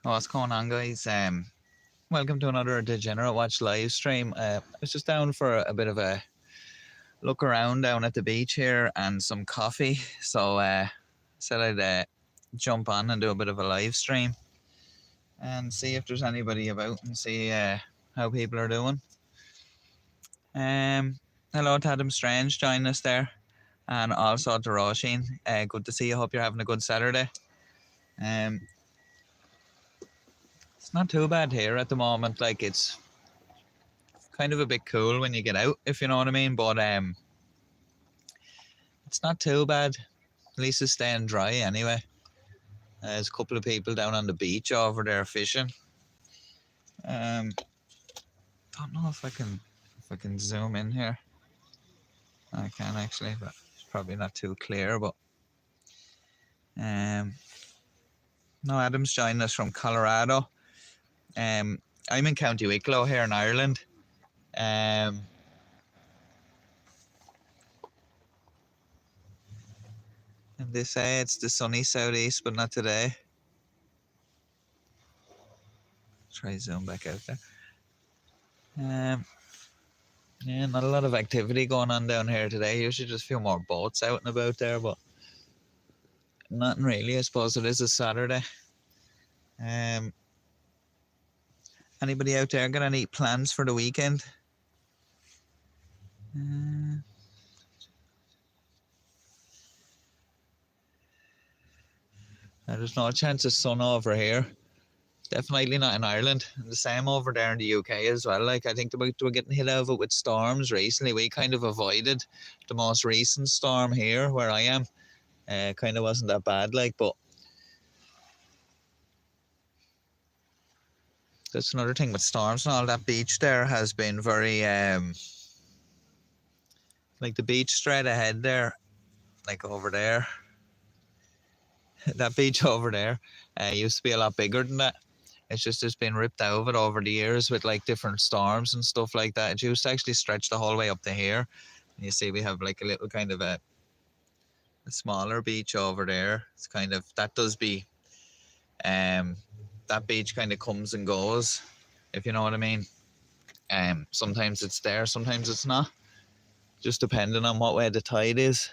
What's going on, guys? Welcome to another Degenerate Watch live stream. I was just down for a bit of a look around down at the beach here and some coffee. So said I'd jump on and do a bit of a live stream and see if there's anybody about and see how people are doing. Hello to Adam Strange joining us there, and also to Roisin. Good to see you. Hope you're having a good Saturday. Um, it's not too bad here at the moment. Like, it's kind of a bit cool when you get out, if you know what I mean. But it's not too bad. At least it's staying dry anyway. There's a couple of people down on the beach over there fishing. Don't know if I can zoom in here. I can actually, but it's probably not too clear. But no, Adam's joining us from Colorado. I'm in County Wicklow here in Ireland. And they say it's the sunny southeast, but not today. Try zoom back out there. Yeah, not a lot of activity going on down here today. Usually just a few more boats out and about there, but nothing really. I suppose it is a Saturday. Anybody out there got any plans for the weekend? There's no chance of sun over here. Definitely not in Ireland. And the same over there in the UK as well. Like, I think we're getting hit over with storms recently. We kind of avoided the most recent storm here where I am. Kind of wasn't that bad, like, but that's another thing with storms and all. That beach there has been very like the beach straight ahead there, like over there. That beach over there used to be a lot bigger than that. It's been ripped out of it over the years with like different storms and stuff like that. It used to actually stretch the whole way up to here. And you see we have like a little kind of a smaller beach over there. It's kind of, that does be that beach kind of comes and goes, if you know what I mean. Sometimes it's there, sometimes it's not, just depending on what way the tide is.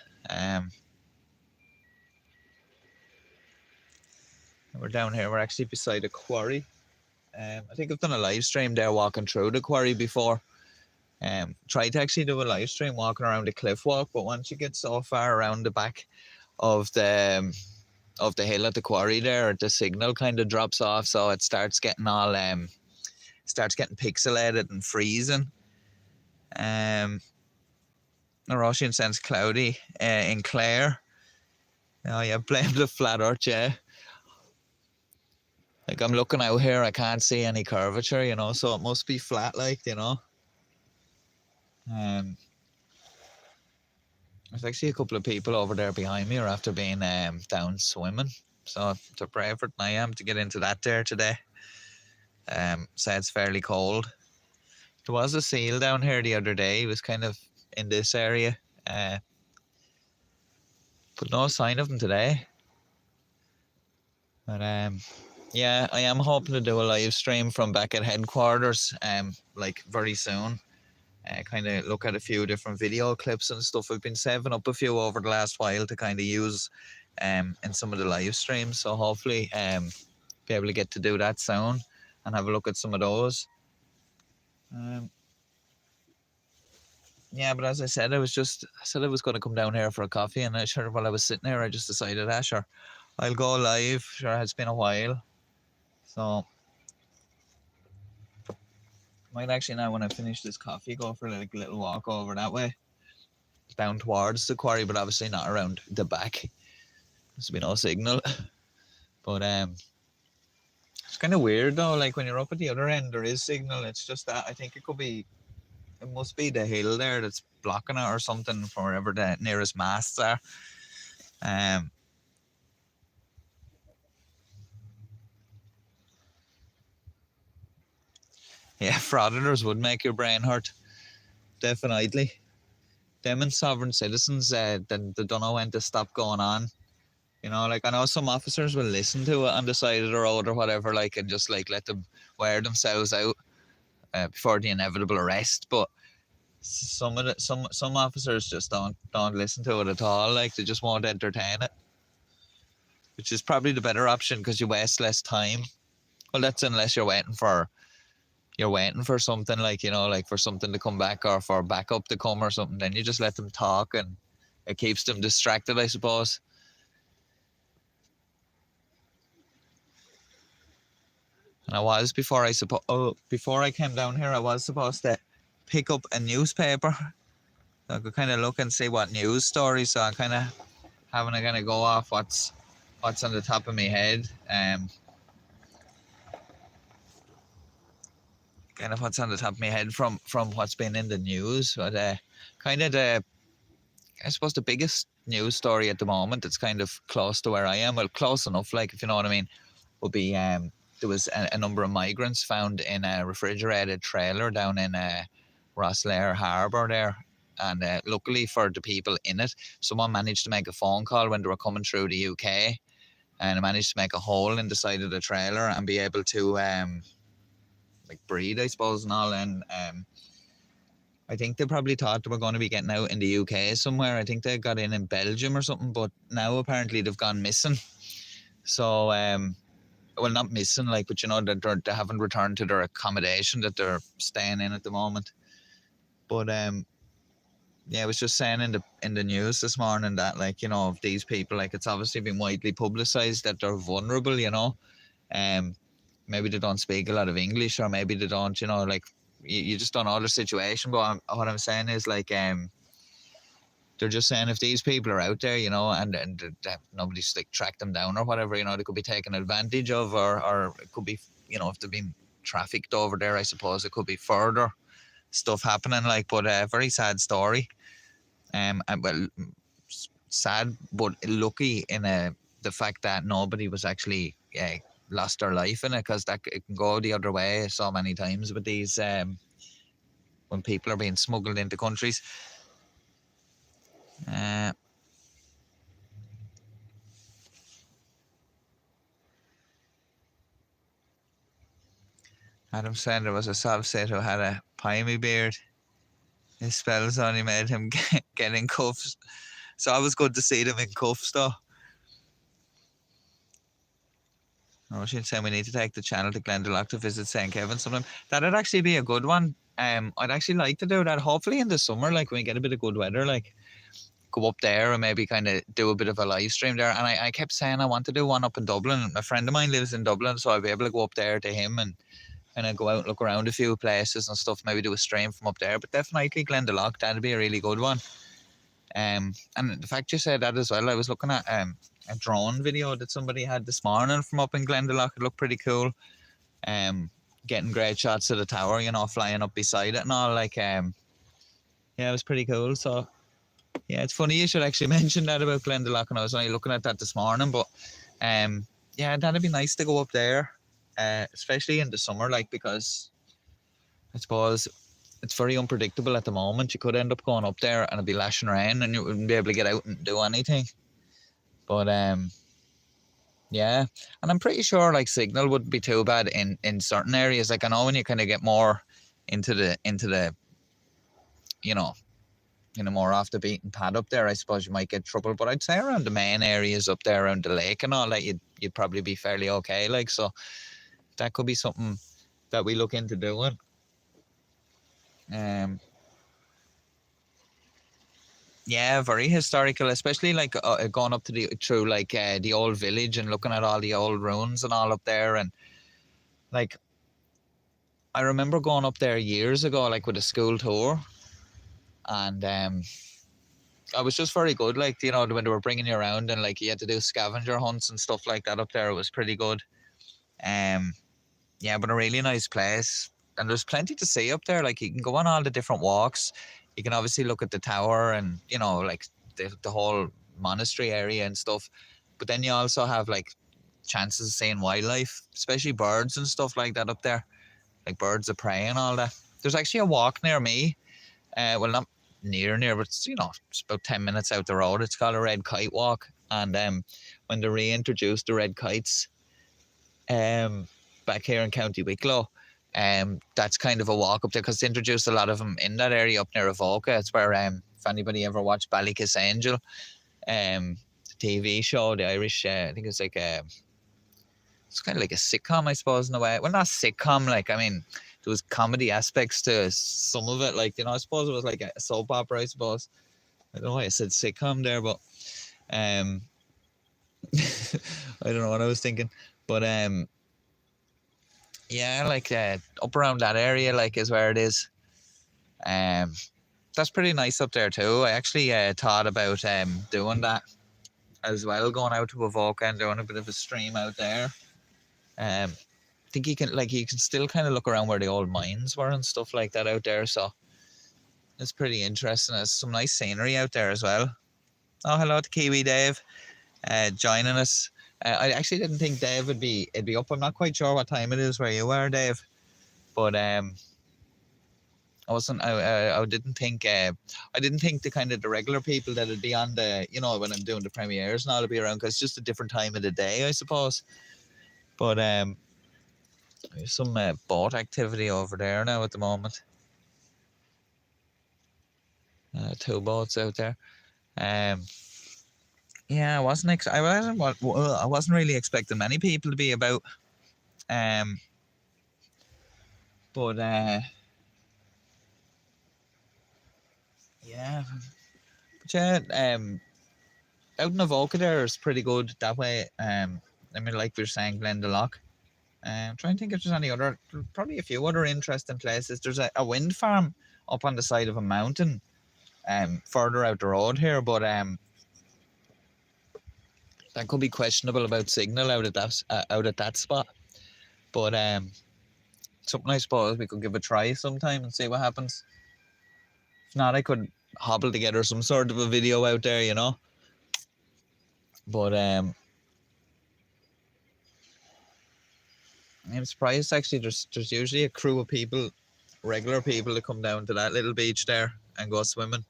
We're down here, we're actually beside a quarry. I think I've done a live stream there walking through the quarry before. Tried to actually do a live stream walking around the cliff walk, but once you get so far around the back of the hill at the quarry there, the signal kind of drops off, so it starts getting all pixelated and freezing. The Russian sense cloudy in Clare. Oh yeah, blame the flat earth, yeah. Like, I'm looking out here, I can't see any curvature, you know, so it must be flat, like, you know. There's actually a couple of people over there behind me are after being down swimming, so they're braver than I am to get into that there today. So it's fairly cold. There was a seal down here the other day. He was kind of in this area, but no sign of him today. But yeah, I am hoping to do a live stream from back at headquarters, like very soon. Kind of look at a few different video clips and stuff. I've been saving up a few over the last while to kind of use in some of the live streams. So hopefully be able to get to do that soon and have a look at some of those. Yeah, but as I said, I was going to come down here for a coffee, and while I was sitting there, I just decided, sure, I'll go live. Sure, it's been a while. So, might actually now, when I finish this coffee, go for like a little walk over that way, down towards the quarry, but obviously not around the back. There's been no signal. But it's kind of weird though. Like, when you're up at the other end, there is signal. It's just that I think it must be the hill there that's blocking it or something from wherever the nearest masts are. Yeah, frauditors would make your brain hurt. Definitely. Them and sovereign citizens, they don't know when to stop going on. You know, like I know some officers will listen to it on the side of the road or whatever, like, and just like let them wear themselves out before the inevitable arrest. But some officers just don't listen to it at all. Like they just won't entertain it, which is probably the better option because you waste less time. Well, that's unless you're waiting for something, like, you know, like for something to come back or for backup to come or something. Then you just let them talk and it keeps them distracted, I suppose. And I was before I came down here, I was supposed to pick up a newspaper. So I could kind of look and see what news stories. So I kind of having to kind of go off what's on the top of my head. Kind of what's on the top of my head from what's been in the news. But kind of I suppose the biggest news story at the moment that's kind of close to where I am, well, close enough, like, if you know what I mean, would be there was a number of migrants found in a refrigerated trailer down in Rosslare Harbour there. And luckily for the people in it, someone managed to make a phone call when they were coming through the UK, and managed to make a hole in the side of the trailer and be able to like breathe, I suppose, and all. And I think they probably thought they were going to be getting out in the UK somewhere. I think they got in Belgium or something, but now apparently they've gone missing. So, well, not missing, like, but you know, that they haven't returned to their accommodation that they're staying in at the moment. But yeah, I was just saying in the news this morning that, like, you know, these people, like, it's obviously been widely publicised that they're vulnerable. You know, um, maybe they don't speak a lot of English, or maybe they don't. You know, like, you just don't know the situation. But what I'm saying is, like, they're just saying if these people are out there, you know, and nobody's like tracked them down or whatever, you know, they could be taken advantage of, or it could be, you know, if they've been trafficked over there, I suppose it could be further stuff happening. Like, but a very sad story. And well, sad but lucky in the fact that nobody was actually lost their life in it, because that it can go the other way so many times with these when people are being smuggled into countries. Adam said there was a subset who had a piney beard. His spells only made him get in cuffs. So it was good to see them in cuffs, though. Roisin saying we need to take the channel to Glendalough to visit St. Kevin sometime. That'd actually be a good one. I'd actually like to do that. Hopefully in the summer, like when we get a bit of good weather, like go up there and maybe kind of do a bit of a live stream there. And I kept saying I want to do one up in Dublin. A friend of mine lives in Dublin, so I'll be able to go up there to him and kind of go out and look around a few places and stuff. Maybe do a stream from up there. But definitely Glendalough, that'd be a really good one. And the fact you said that as well, I was looking at a drone video that somebody had this morning from up in Glendalough. It looked pretty cool. Getting great shots of the tower, you know, flying up beside it and all. Like, yeah, it was pretty cool. So, yeah, it's funny you should actually mention that about Glendalough, and I was only looking at that this morning. But, yeah, that'd be nice to go up there, especially in the summer, like, because I suppose it's very unpredictable at the moment. You could end up going up there and it'd be lashing rain and you wouldn't be able to get out and do anything. But yeah, and I'm pretty sure like signal wouldn't be too bad in certain areas. Like I know when you kind of get more into the you know more off the beaten path up there, I suppose you might get trouble. But I'd say around the main areas up there around the lake and all that, you'd probably be fairly okay. Like, so that could be something that we look into doing. Yeah, very historical, especially like going up to through like the old village and looking at all the old ruins and all up there. And like I remember going up there years ago, like with a school tour, and I was just very good. Like, you know, when they were bringing you around and like you had to do scavenger hunts and stuff like that up there, it was pretty good. Yeah, but a really nice place, and there's plenty to see up there. Like you can go on all the different walks. You can obviously look at the tower and, you know, like the whole monastery area and stuff. But then you also have like chances of seeing wildlife, especially birds and stuff like that up there, like birds of prey and all that. There's actually a walk near me. Well, not near, but it's, you know, it's about 10 minutes out the road. It's called a Red Kite Walk. And when they reintroduced the red kites back here in County Wicklow, that's kind of a walk up there because they introduced a lot of them in that area up near Avoca. It's where if anybody ever watched Ballykiss Angel, the TV show, the Irish, I think it's like it's kind of like a sitcom, I suppose, in a way. Well, not sitcom, like, I mean, there was comedy aspects to some of it, like, you know, I suppose it was like a soap opera, I suppose. I don't know why I said sitcom there, but I don't know what I was thinking, but yeah, like up around that area, like, is where it is. That's pretty nice up there too. I actually thought about doing that as well, going out to Avoca and doing a bit of a stream out there. I think you can still kind of look around where the old mines were and stuff like that out there. So it's pretty interesting. There's some nice scenery out there as well. Oh, hello to Kiwi Dave, joining us. I actually didn't think Dave would be up. I'm not quite sure what time it is where you are, Dave, but I wasn't. I didn't think. I didn't think the kind of the regular people that would be on the, you know, when I'm doing the premieres and all to be around, because it's just a different time of the day, I suppose. But there's some boat activity over there now at the moment. 2 boats out there. Yeah, I wasn't really expecting many people to be about. But yeah, but yeah, out in Avoca there is pretty good that way. I mean, like we were saying, Glendalough. I'm trying to think if there's any other, probably a few other interesting places. There's a wind farm up on the side of a mountain, further out the road here, but that could be questionable about signal out at that spot. But something I suppose we could give a try sometime and see what happens. If not, I could hobble together some sort of a video out there, you know. But I'm surprised actually. There's usually a crew of people, regular people, that come down to that little beach there and go swimming.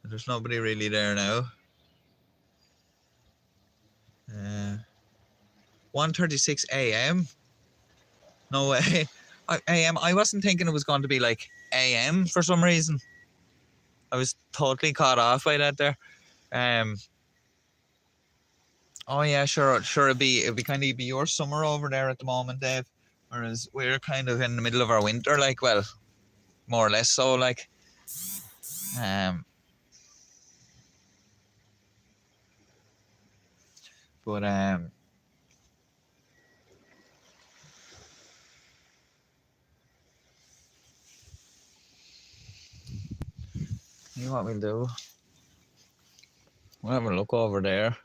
But there's nobody really there now. 1:36 a.m. No way. A.m. I wasn't thinking it was going to be like a.m. for some reason. I was totally caught off by that there. Oh yeah, sure. It'd be kind of your summer over there at the moment, Dave. Whereas we're kind of in the middle of our winter, like, well, more or less so, like. But you know what we'll do? We'll have a look over there.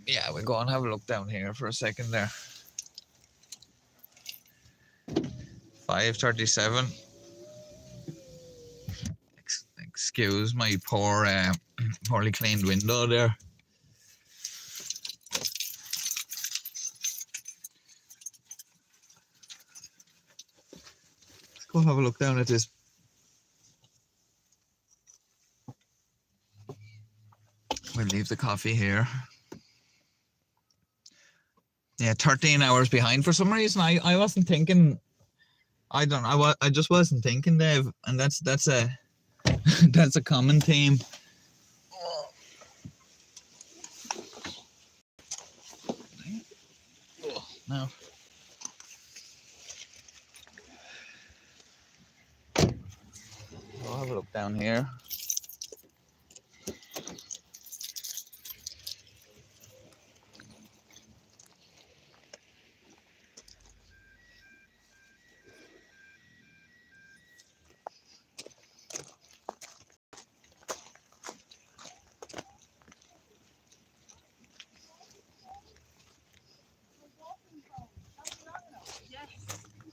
Yeah, we'll go and have a look down here for a second there. 5:37. Excuse my poorly cleaned window there. Let's go have a look down at this. We'll leave the coffee here. Yeah, 13 hours behind for some reason. I wasn't thinking. I don't know. I just wasn't thinking, Dave, and that's a that's a common theme. No. I'll have a look down here.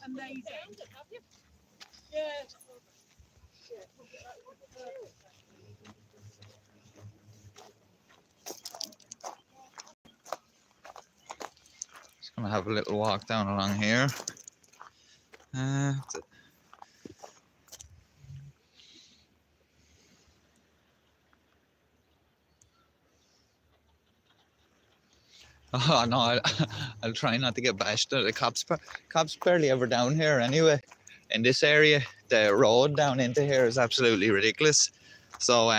Amazing. Yeah. Just gonna have a little walk down along here. Oh no, I'll try not to get bashed. The cops barely ever down here anyway. In this area, the road down into here is absolutely ridiculous. So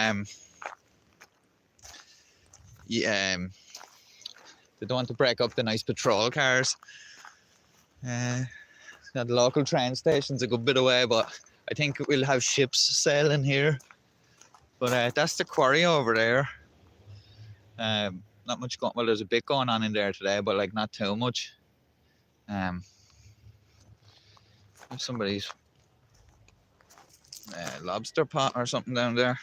yeah, they don't want to break up the nice patrol cars. The local train station's a good bit away, but I think we'll have ships sailing here. But that's the quarry over there. Not much going. Well, there's a bit going on in there today, but like not too much. Somebody's lobster pot or something down there.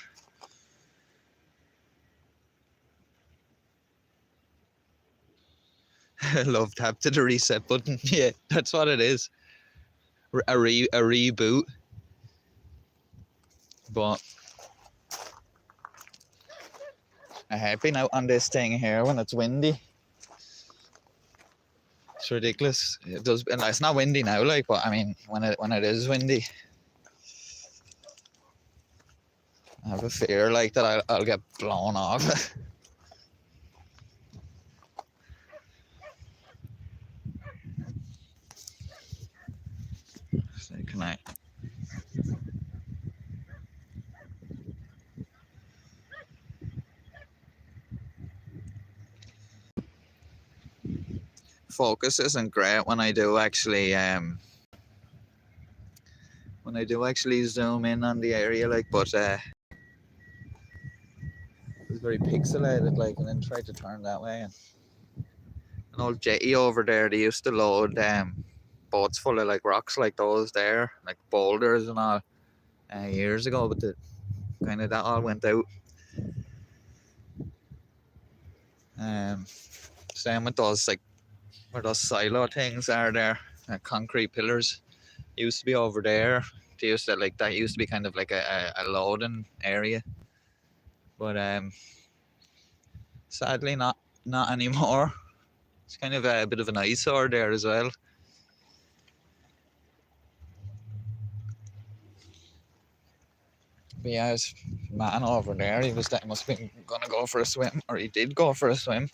Love tap to the reset button. Yeah, that's what it is. A reboot. But I hate being out on this thing here when it's windy. It's ridiculous. It does, and it's not windy now, like, but I mean, when it is windy, I have a fear like that I'll get blown off. So can I? Focus isn't great when I do actually zoom in on the area, like, but it's very pixelated, like, and then try to turn that way. And an old jetty over there, they used to load boats full of like rocks like those there, like boulders and all, years ago, but the kind of that all went out. Same with those, like, where those silo things are there, concrete pillars used to be over there. They used to, like, that used to be kind of like a loading area, but sadly not anymore. It's kind of a bit of an eyesore there as well. But yeah, there's a man over there. He must have been gonna go for a swim, or he did go for a swim.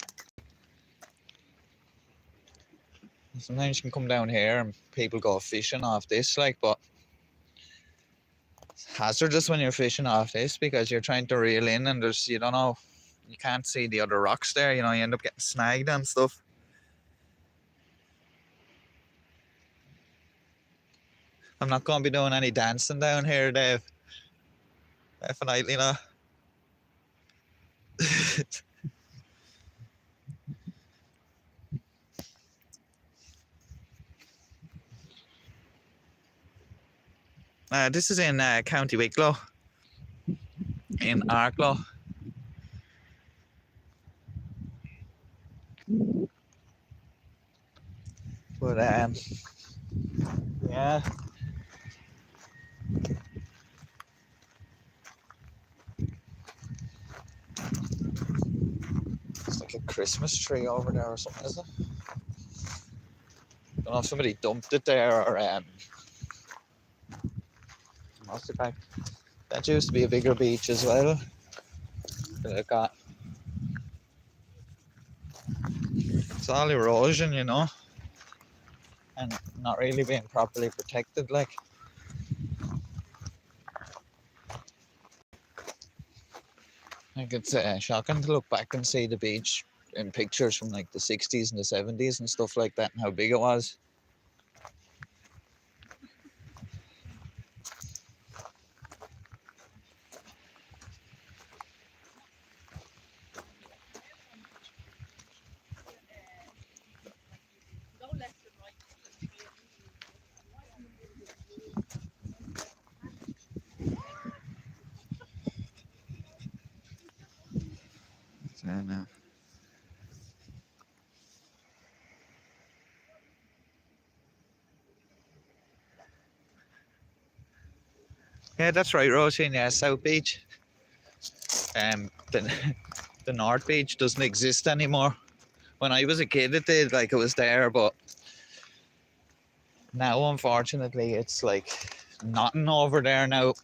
Sometimes you can come down here and people go fishing off this, like, but it's hazardous when you're fishing off this because you're trying to reel in and there's, you don't know, you can't see the other rocks there, you know, you end up getting snagged and stuff. I'm not going to be doing any dancing down here, Dave. Definitely not. This is in County Wicklow, in Arklow. But yeah. It's like a Christmas tree over there or something, isn't it? I don't know if somebody dumped it there or must have. That used to be a bigger beach as well. It got, it's all erosion, you know, and not really being properly protected, like. I think it's shocking to look back and see the beach in pictures from like the 60s and the 70s and stuff like that and how big it was. No. Yeah, that's right, Roisin. Yeah, South Beach. The North Beach doesn't exist anymore. When I was a kid, it did, like, it was there, but now, unfortunately, it's like nothing over there now.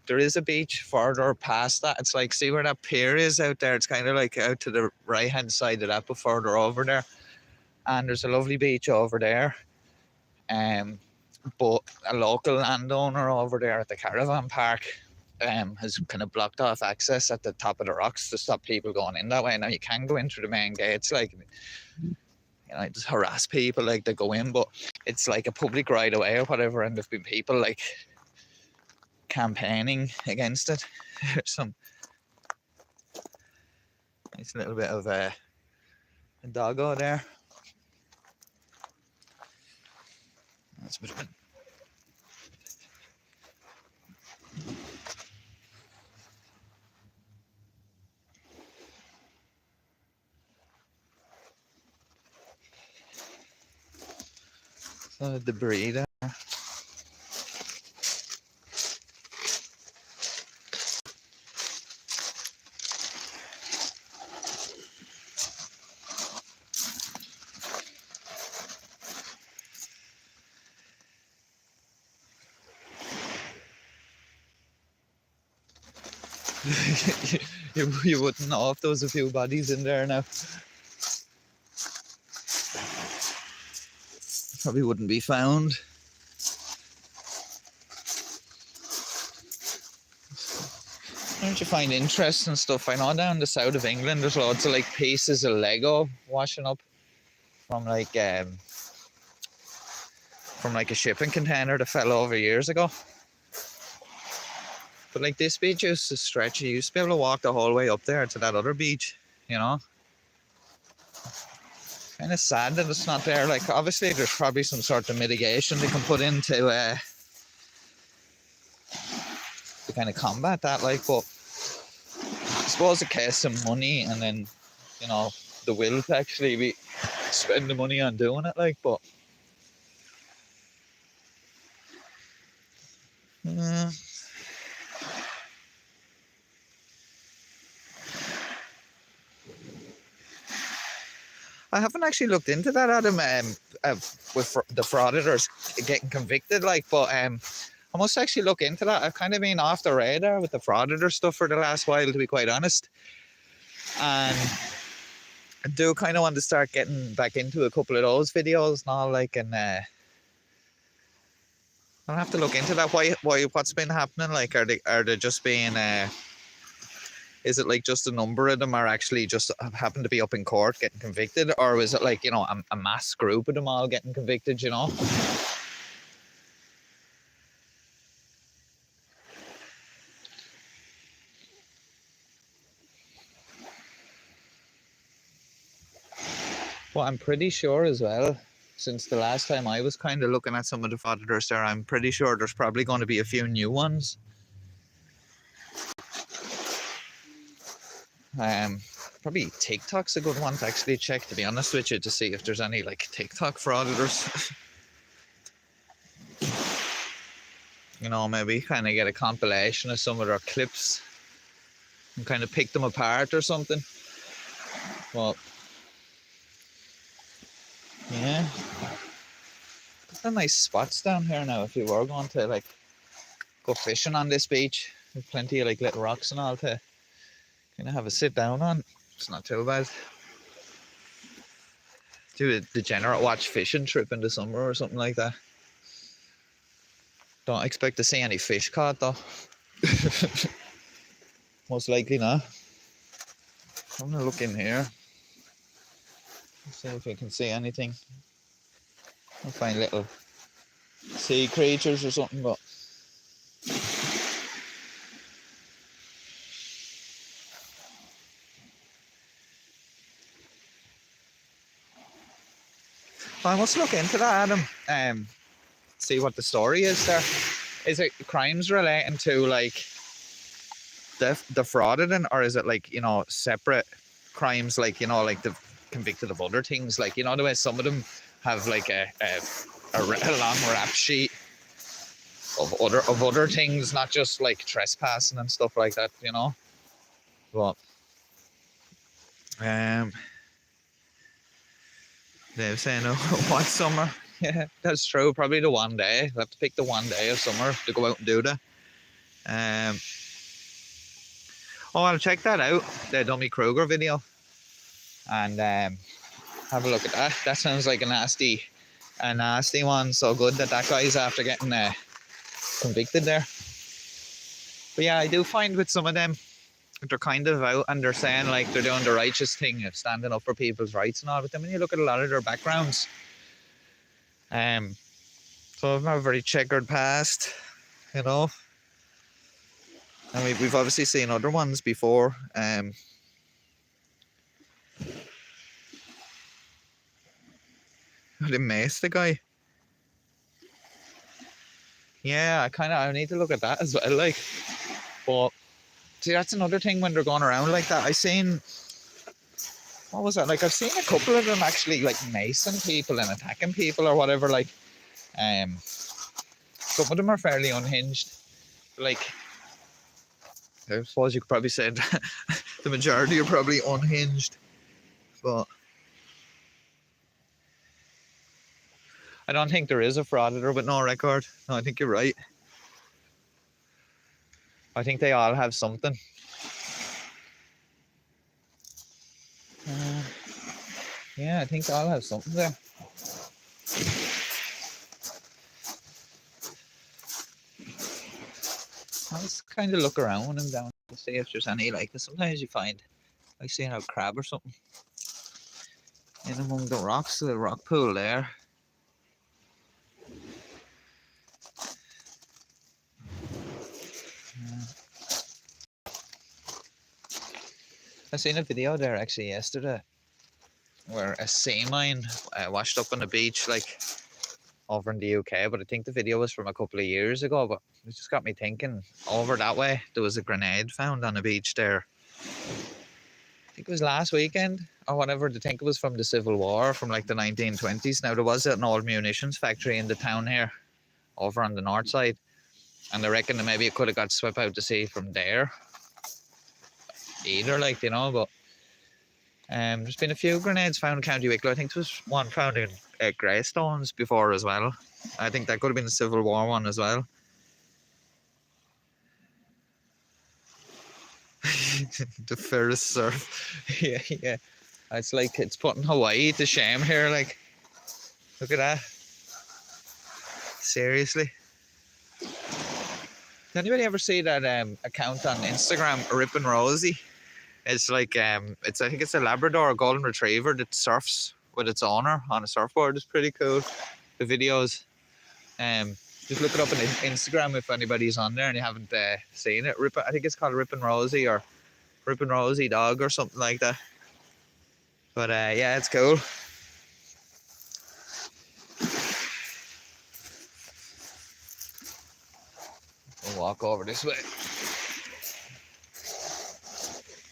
There is a beach further past that. It's like, see where that pier is out there? It's kind of like out to the right hand side of that, but further over there. and there's a lovely beach over there. But a local landowner over there at the caravan park has kind of blocked off access at the top of the rocks to stop people going in that way. Now you can go in through the main gates, like, you know, just harass people like they go in, but it's like a public right of way or whatever, and there've been people like campaigning against it. There's some nice little bit of a doggo there. That's a bit of a debris there. You wouldn't know if there was a few bodies in there now. Probably wouldn't be found. Don't you find interesting stuff? I know down the south of England there's loads of like pieces of Lego washing up from like a shipping container that fell over years ago. But like this beach used to stretch. You used to be able to walk the whole way up there to that other beach, you know. Kind of sad that it's not there. Like obviously there's probably some sort of mitigation they can put into to kind of combat that. Like, but I suppose it costs some money, and then, you know, the will to actually be spend the money on doing it. Like, but I haven't actually looked into that, Adam, with the frauditors getting convicted, like, but I must actually look into that. I've kind of been off the radar with the frauditor stuff for the last while, to be quite honest. And I do kind of want to start getting back into a couple of those videos now, like, and I'll have to look into that. What's been happening? Like, are they just being is it like just a number of them are actually just happen to be up in court getting convicted, or is it like, you know, a mass group of them all getting convicted, you know? Well, I'm pretty sure as well, since the last time I was kind of looking at some of the frauditors there, I'm pretty sure there's probably going to be a few new ones. Probably TikTok's a good one to actually check, to be honest with you, to see if there's any like TikTok frauditors. You know, maybe kind of get a compilation of some of their clips and kind of pick them apart or something. Well, yeah, there's some nice spots down here now if you were going to like go fishing on this beach. There's plenty of like little rocks and all to kind of have a sit down on. It's not too bad. Do a Degenerate watch fishing trip in the summer or something like that. Don't expect to see any fish caught though. Most likely not. I'm gonna look in here. See if we can see anything. I'll find little sea creatures or something, but I must look into that, Adam. See what the story is there. Is it crimes relating to like defrauding, or is it like, you know, separate crimes, like, you know, like the convicted of other things, like, you know, the way some of them have like a long rap sheet of other things, not just like trespassing and stuff like that, you know. But they're saying, oh, what summer? Yeah, that's true. Probably the one day. We'll have to pick the one day of summer to go out and do that. Oh, I'll check that out, the Dummy Kruger video. And have a look at that. That sounds like a nasty one. So good that guy's after getting convicted there. But yeah, I do find with some of them, they're kind of out and they're saying like they're doing the righteous thing of standing up for people's rights and all. But then when you look at a lot of their backgrounds, so I've not a very checkered past, you know. And we've obviously seen other ones before. They maced the guy. Yeah, I need to look at that as well. Like, but see, that's another thing when they're going around like that. I seen, what was that? Like, I've seen a couple of them actually like macing people and attacking people or whatever. Like, some of them are fairly unhinged. Like, I suppose you could probably say the majority are probably unhinged, but I don't think there is a frauditor with no record. No, I think you're right. I think they all have something. Yeah, I think they all have something there. I'll just kind of look around when I'm down to see if there's any like. Sometimes you find like seeing a crab or something in among the rocks, the rock pool there. I seen a video there actually yesterday where a sea mine washed up on the beach like over in the UK, but I think the video was from a couple of years ago. But it just got me thinking, over that way there was a grenade found on the beach there. I think it was last weekend or whatever. I think it was from the Civil War, from like the 1920s. Now there was an old munitions factory in the town here over on the north side, and I reckon that maybe it could have got swept out to sea from there either, like, you know. But there's been a few grenades found in County Wicklow. I think there was one found in Greystones before as well. I think that could have been a Civil War one as well. The fairest surf. Yeah. It's like it's putting Hawaii to shame here. Like, look at that. Seriously. Did anybody ever see that account on Instagram, Rippin' Rosie? It's like I think it's a Labrador or Golden Retriever that surfs with its owner on a surfboard. It's pretty cool. The videos. Just look it up on Instagram if anybody's on there and you haven't seen it. I think it's called Rippin' Rosie or Rippin' Rosie Dog or something like that. But yeah, it's cool. We'll walk over this way.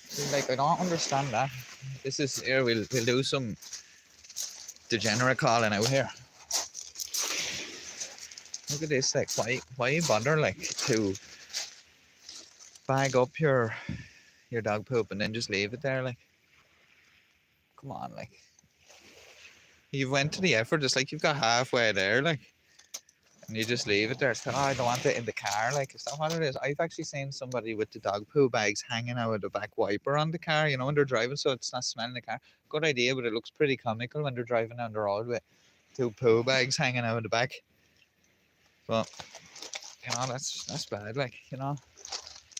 See, like, I don't understand that. This is here. We'll do some degenerate calling out here. Look at this. Like, why bother like to bag up your dog poop and then just leave it there? Like, come on, like, you went to the effort. It's like you've got halfway there, like, and you just leave it there. It's like, oh, I don't want it in the car. Like, is that what it is? I've actually seen somebody with the dog poo bags hanging out of the back wiper on the car, you know, when they're driving, so it's not smelling the car. Good idea, but it looks pretty comical when they're driving down the road with two poo bags hanging out of the back. But, you know, that's bad, like, you know.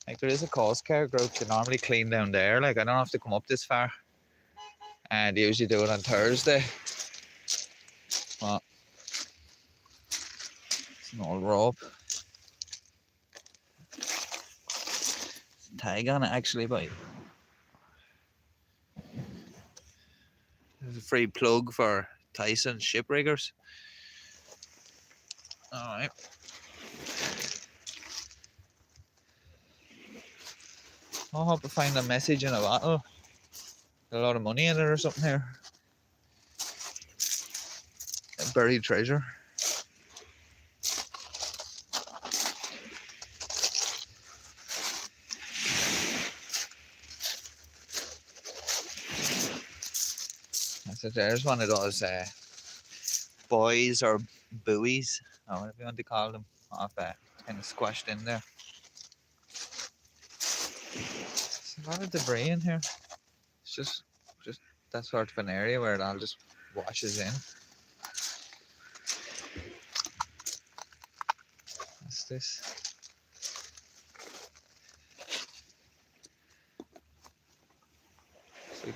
Like, there is a Coast Guard group to normally clean down there. Like, I don't have to come up this far. And they usually do it on Thursday. But it's an old rope. Tag on it actually, but there's a free plug for Tyson ship riggers. Alright. I hope I find a message in a bottle. A lot of money in it or something here. A buried treasure. So there's one of those buoys or buoys, or whatever you want to call them, off kind of squashed in there. There's a lot of debris in here. It's just that sort of an area where it all just washes in. What's this? It's like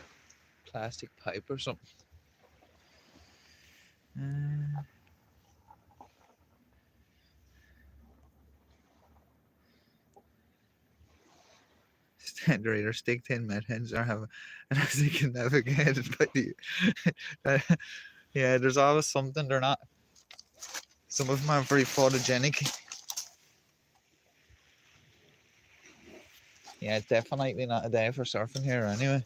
plastic pipe or something. Degenerate or stick 10 methods or have an as they can navigate it by the yeah, there's always something. They're not, some of them are very photogenic. Yeah, definitely not a day for surfing here anyway.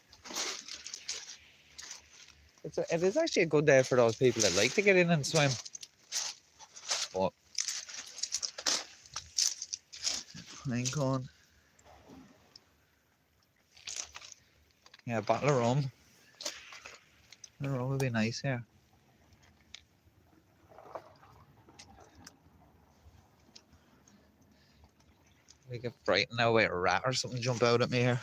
It is actually a good day for those people that like to get in and swim. But I ain't going. Yeah, a bottle of rum. The rum would be nice here. We get frightened now by a rat or something jump out at me here.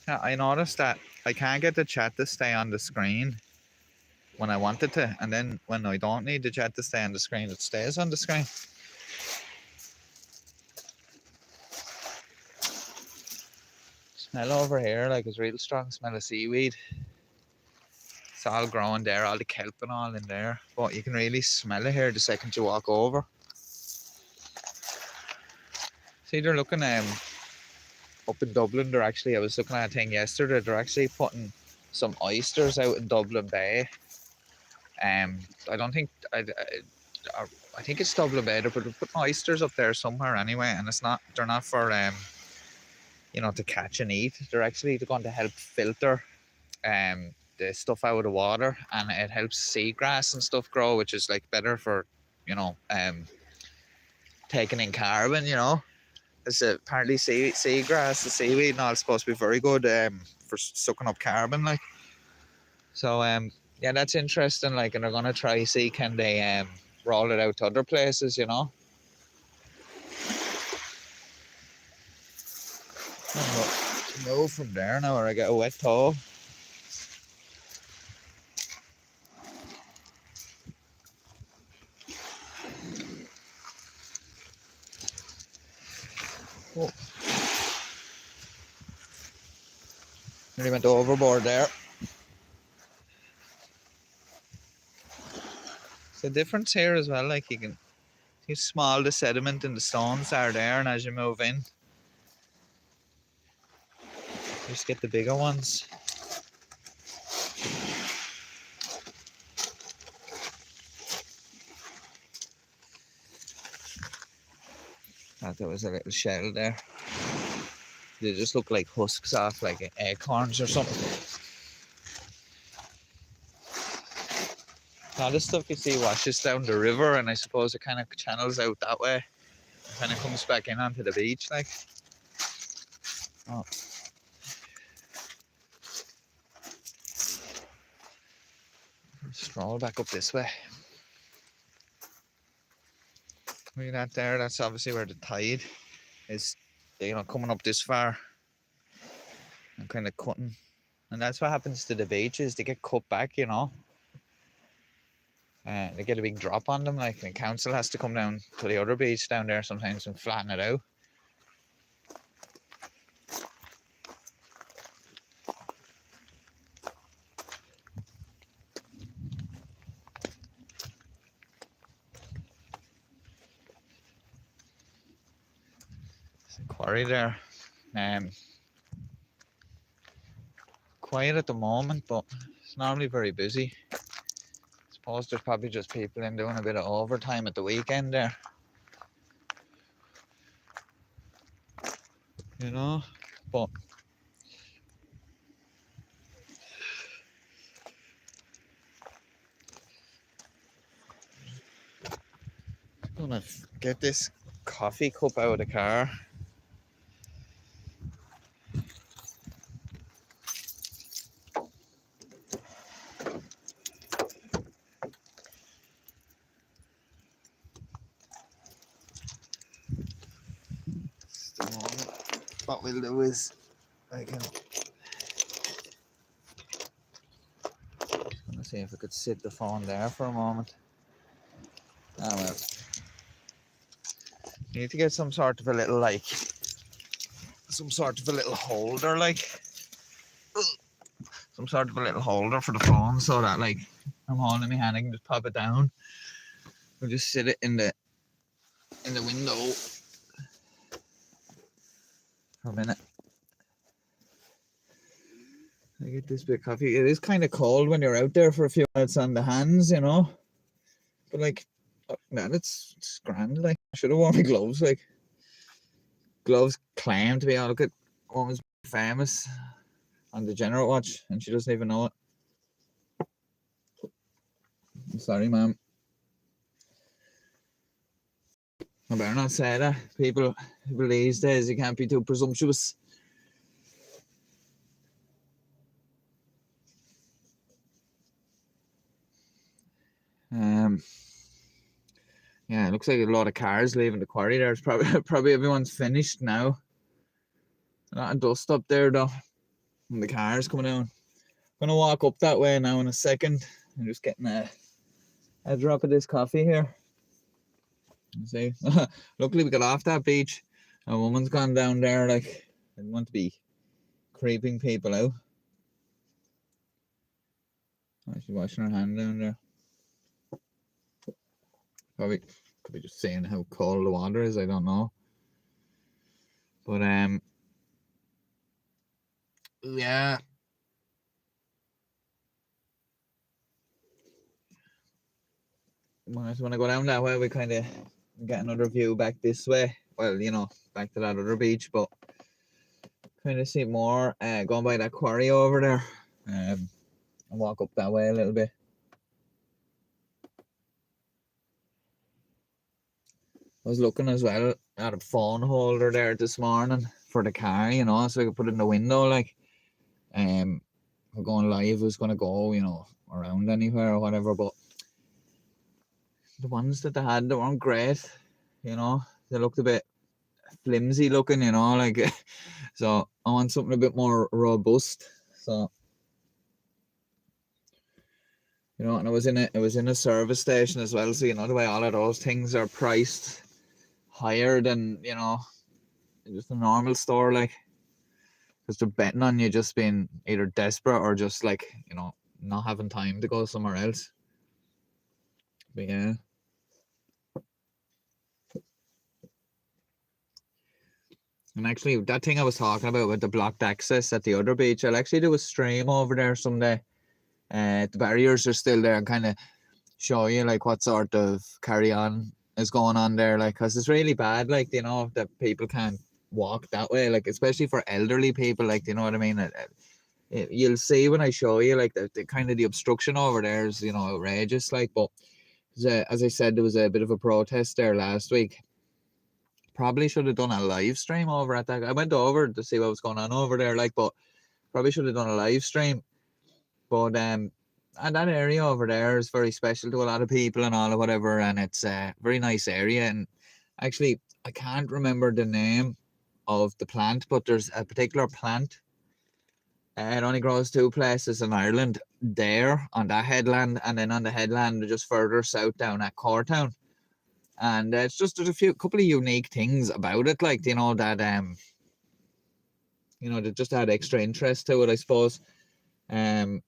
Yeah, I noticed that I can't get the chat to stay on the screen when I want it to, and then when I don't need the chat to stay on the screen, it stays on the screen. Smell over here, like it's real strong smell of seaweed. It's all growing there, all the kelp and all in there, but you can really smell it here the second you walk over. See, they're looking up in Dublin. They're actually, I was looking at a thing yesterday. They're actually putting some oysters out in Dublin Bay. I don't think I think it's Dublin Bay. They're putting oysters up there somewhere anyway, and it's not. They're not for to catch and eat. They're going to help filter the stuff out of the water, and it helps seagrass and stuff grow, which is like better for taking in carbon. It's apparently seagrass, the seaweed, and all is supposed to be very good for sucking up carbon, like. So yeah, that's interesting. Like, and they're gonna try see can they roll it out to other places. Move from there now, or I get a wet toe. Oh. Nearly went overboard there. It's a difference here as well. Like, you can see how small the sediment and the stones are there, and as you move in, you just get the bigger ones. Thought there was a little shell there. They just look like husks off like acorns or something. Now this stuff you see washes down the river, and I suppose it kind of channels out that way. It kind of comes back in onto the beach, like. Oh. Stroll back up this way. Look at that there. That's obviously where the tide is, coming up this far and kind of cutting. And that's what happens to the beaches. They get cut back, they get a big drop on them. Like, the council has to come down to the other beach down there sometimes and flatten it out. There's a quarry there. Quiet at the moment, but it's normally very busy. I suppose there's probably just people in doing a bit of overtime at the weekend there. But I'm gonna get this coffee cup out of the car. what we'll do is I can gonna see if I could sit the phone there for a moment. Ah well. You need to get some sort of a little holder some sort of a little holder for the phone so that like I'm holding my hand I can just pop it down or just sit it in the window for a minute. I get this bit of coffee. It is kind of cold when you're out there for a few minutes on the hands, you know. But like, man, it's grand. Like, I should have worn my gloves. Like, gloves claim to be. Oh, look at woman's famous on the Degenerate watch, and she doesn't even know it. I'm sorry, ma'am. I better not say that. People these days, you can't be too presumptuous. Yeah, it looks like a lot of cars leaving the quarry there. It's probably everyone's finished now. A lot of dust up there though. And the cars coming down. I'm gonna walk up that way now in a second. I'm just getting a drop of this coffee here. You see? Luckily we got off that beach. A woman's gone down there, like I didn't want to be creeping people out. Oh, she's washing her hand down there. Probably could be just saying how cold the water is, I don't know. But yeah. When I go down that way, we kind of get another view back this way. Well, you know, back to that other beach, but kind of see more going by that quarry over there. And walk up that way a little bit. I was looking as well at a phone holder there this morning for the car, you know, so I could put it in the window. Like, we're going live, was going to go, you know, around anywhere or whatever, but the ones that they had, they weren't great, you know, they looked a bit flimsy looking, you know, like, so I want something a bit more robust. So, you know, and it was in a service station as well, so you know the way all of those things are priced higher than, you know, just a normal store, like, because they're betting on you just being either desperate or just like, you know, not having time to go somewhere else. But yeah. And actually, that thing I was talking about with the blocked access at the other beach, I'll actually do a stream over there someday. The barriers are still there and kind of show you like what sort of carry on is going on there, like, because it's really bad, like, you know, that people can't walk that way, like, especially for elderly people, like, you know what I mean? You'll see when I show you, like, the kind of the obstruction over there is, you know, outrageous, like, but as I said, there was a bit of a protest there last week. Probably should have done a live stream over at that. I went over to see what was going on over there, like, but probably should have done a live stream. But and that area over there is very special to a lot of people and all or whatever, and it's a very nice area. And actually, I can't remember the name of the plant, but there's a particular plant. It only grows two places in Ireland, there on that headland, and then on the headland just further south down at Cortown. And it's just there's a couple of unique things about it, like, you know, that you know, that just add extra interest to it, I suppose. And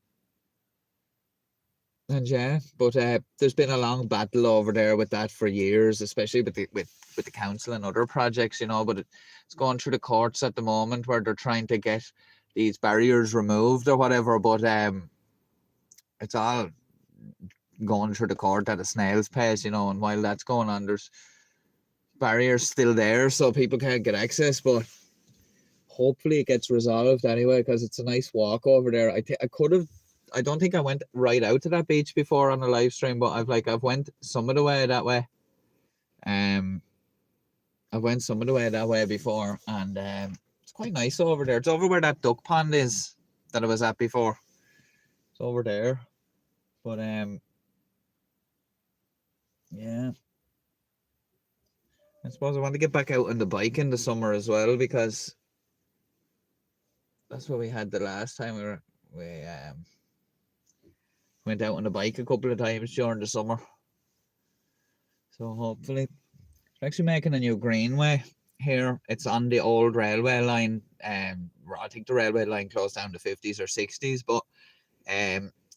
yeah, but there's been a long battle over there with that for years, especially with the council and other projects, you know. But it's going through the courts at the moment where they're trying to get these barriers removed or whatever. But it's all going through the court at a snail's pace, you know. And while that's going on, there's barriers still there, so people can't get access. But hopefully it gets resolved anyway, because it's a nice walk over there. I don't think I went right out to that beach before on a live stream, but I've went some of the way that way. I've went some of the way that way before, and it's quite nice over there. It's over where that duck pond is that I was at before. It's over there. But yeah. I suppose I want to get back out on the bike in the summer as well, because that's what we had the last time we went out on the bike a couple of times during the summer. So hopefully, they're actually making a new greenway here. It's on the old railway line. I think the railway line closed down the 50s or 60s, but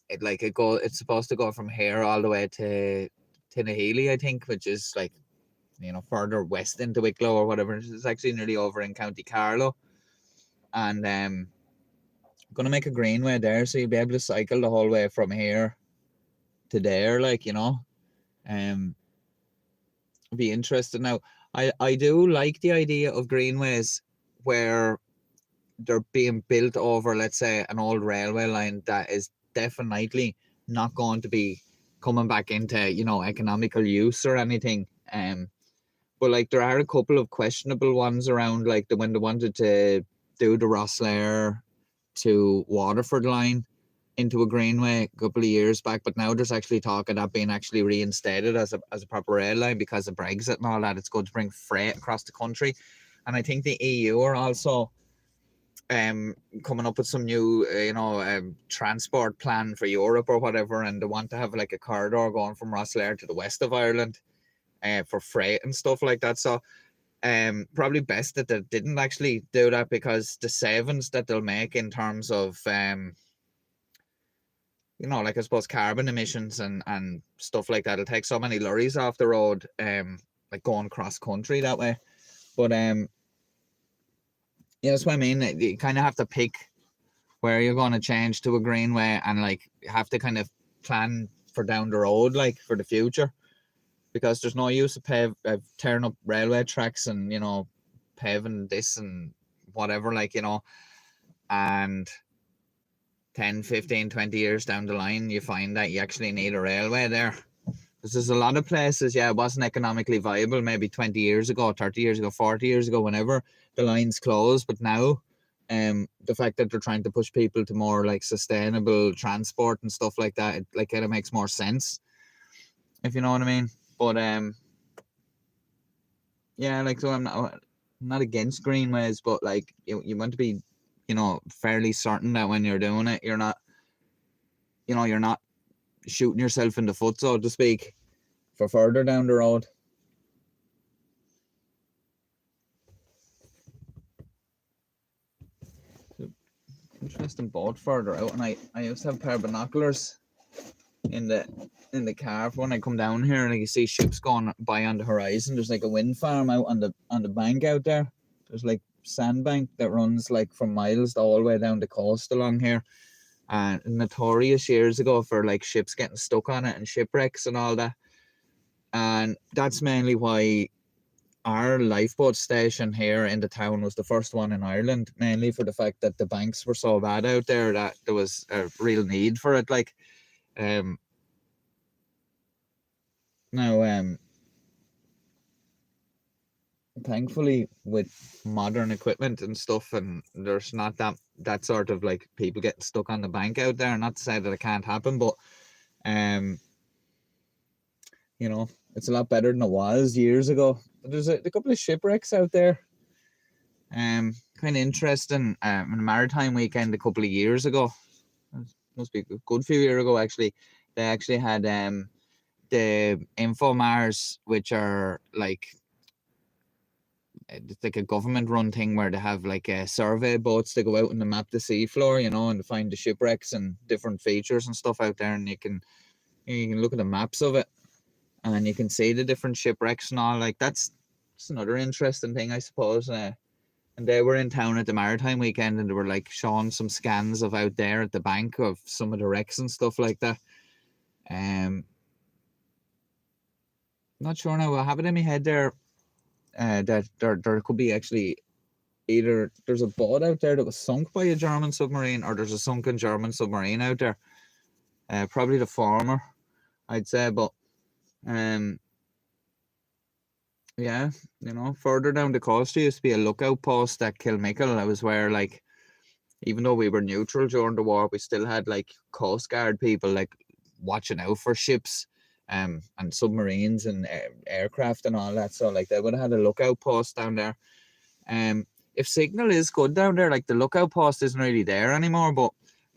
it's supposed to go from here all the way to Tinahely, I think, which is like, further west into Wicklow or whatever. It's actually nearly over in County Carlow, and going to make a greenway there, so you'll be able to cycle the whole way from here to there, um be interested. Now, I do like the idea of greenways where they're being built over, let's say, an old railway line that is definitely not going to be coming back into, economical use or anything. But like there are a couple of questionable ones around, like when they wanted to do the Rosslare to Waterford line into a greenway a couple of years back, but now there's actually talk of that being actually reinstated as a proper rail line because of Brexit and all that. It's going to bring freight across the country, and I think the EU are also coming up with some new transport plan for Europe or whatever, and they want to have like a corridor going from Rosslare to the west of Ireland for freight and stuff like that. So probably best that they didn't actually do that, because the savings that they'll make in terms of like I suppose carbon emissions and stuff like that, it'll take so many lorries off the road, like going cross country that way. But yeah, that's what I mean. You kind of have to pick where you're going to change to a greenway, and like you have to kind of plan for down the road, like for the future, because there's no use of tearing up railway tracks and paving this and whatever, and 10, 15, 20 years down the line, you find that you actually need a railway there. Because there's a lot of places, it wasn't economically viable maybe 20 years ago, 30 years ago, 40 years ago, whenever the lines closed. But now, the fact that they're trying to push people to more like sustainable transport and stuff like that, it kind of makes more sense, if you know what I mean. But so I'm not against greenways, but like you want to be, fairly certain that when you're doing it, you're not shooting yourself in the foot, so to speak, for further down the road. So, interesting boat further out, and I used to have a pair of binoculars in the car for when I come down here, and you see ships going by on the horizon. There's like a wind farm out on the bank out there. There's like sandbank that runs like from miles all the way down the coast along here, and notorious years ago for like ships getting stuck on it and shipwrecks and all that. And that's mainly why our lifeboat station here in the town was the first one in Ireland, mainly for the fact that the banks were so bad out there that there was a real need for it. Like now thankfully with modern equipment and stuff, and there's not that sort of like people getting stuck on the bank out there. Not to say that it can't happen, but it's a lot better than it was years ago. There's a couple of shipwrecks out there. Kind of interesting. In a maritime weekend a couple of years ago, must be a good few years ago actually, they actually had the Infomars, which are like, it's like a government run thing where they have like survey boats that go out and they map the seafloor, and find the shipwrecks and different features and stuff out there, and you can look at the maps of it and you can see the different shipwrecks and all. Like that's another interesting thing, I suppose. And they were in town at the maritime weekend, and they were like showing some scans of out there at the bank of some of the wrecks and stuff like that. Not sure now. I have it in my head there that there could be actually either there's a boat out there that was sunk by a German submarine, or there's a sunken German submarine out there. Probably the former, I'd say. But yeah, further down the coast there used to be a lookout post at Kilmickle. That was where, like, even though we were neutral during the war, we still had like Coast Guard people like watching out for ships and submarines and aircraft and all that. So like they would have had a lookout post down there. if signal is good down there, like the lookout post isn't really there anymore, but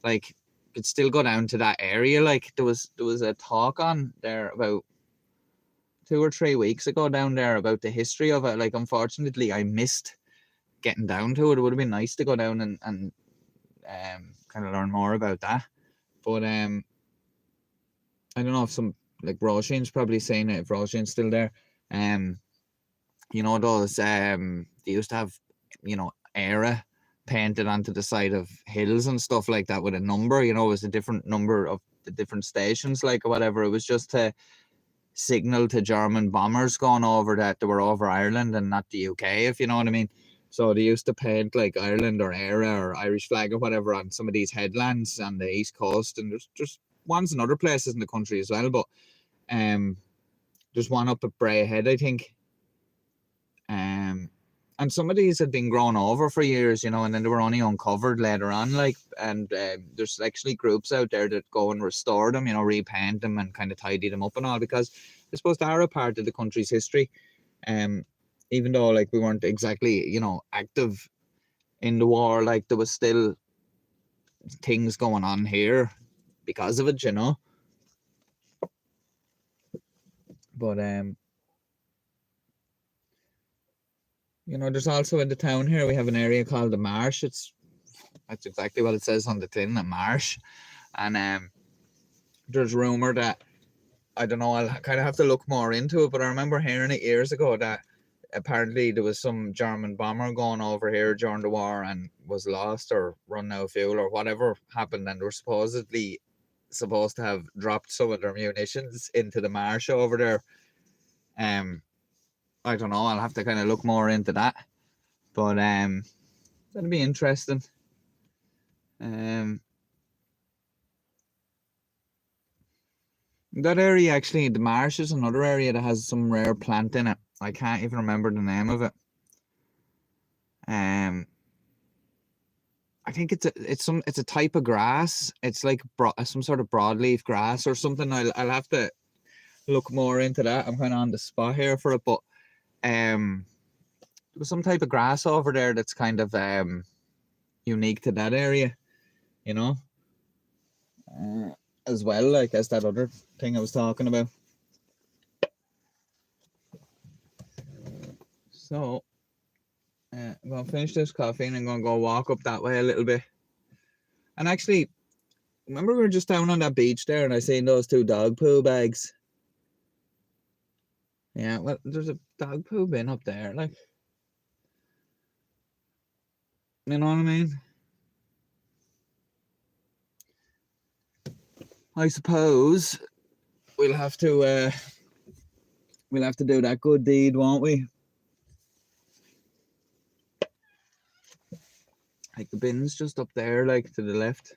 like could still go down to that area. Like there was a talk on there about 2 or 3 weeks ago down there about the history of it. Like unfortunately I missed getting down to it. It would have been nice to go down and kind of learn more about that. But I don't know if some like Roisin's probably saying it, if Roisin's still there. You know those they used to have, you know, era painted onto the side of hills and stuff like that with a number, you know, it was a different number of the different stations, like or whatever. It was just to signal to German bombers going over that they were over Ireland and not the UK, if you know what I mean. So they used to paint like Ireland or ERA or Irish flag or whatever on some of these headlands on the east coast, and there's ones in other places in the country as well. But there's one up at Braehead, I think. And some of these had been grown over for years, you know, and then they were only uncovered later on, like, and there's actually groups out there that go and restore them, you know, repaint them and kind of tidy them up and all, because I suppose they are a part of the country's history. Even though like we weren't exactly, you know, active in the war, like there was still things going on here because of it, you know. But you know, there's also in the town here, we have an area called the Marsh. That's exactly what it says on the tin, a marsh. And there's rumour that, I don't know, I'll kind of have to look more into it, but I remember hearing it years ago that apparently there was some German bomber going over here during the war and was lost or run out of fuel or whatever happened, and they were supposedly supposed to have dropped some of their munitions into the marsh over there. I don't know, I'll have to kind of look more into that. But that'll be interesting. That area actually, the marsh is another area that has some rare plant in it. I can't even remember the name of it. I think it's a type of grass. It's like some sort of broadleaf grass or something. I'll have to look more into that. I'm kind of on the spot here for it, but there was some type of grass over there that's kind of unique to that area, you know, as well, like as that other thing I was talking about. So I'm gonna finish this coffee and I'm gonna go walk up that way a little bit. And actually, remember we were just down on that beach there and I seen those 2 dog poo bags. Yeah, well, there's a dog poo bin up there, like, you know what I mean? I suppose we'll have to do that good deed, won't we? Like the bin's just up there, like to the left.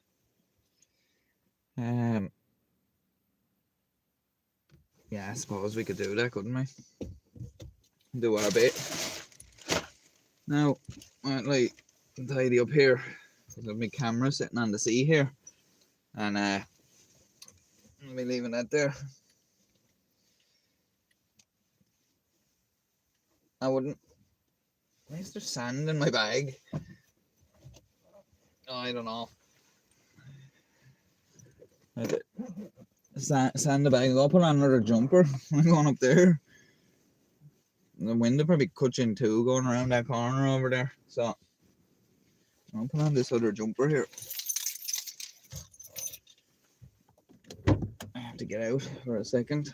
Yeah, I suppose we could do that, couldn't we? Do our bit. Now, like, tidy up here. There's my camera sitting on the sea here, and I'll be leaving that there. I wouldn't. Why is there sand in my bag? Oh, I don't know. Sand in the bag. I'll put on another jumper. I'm going up there. The wind will probably cut you in two going around that corner over there. So I'll put on this other jumper here. I have to get out for a second.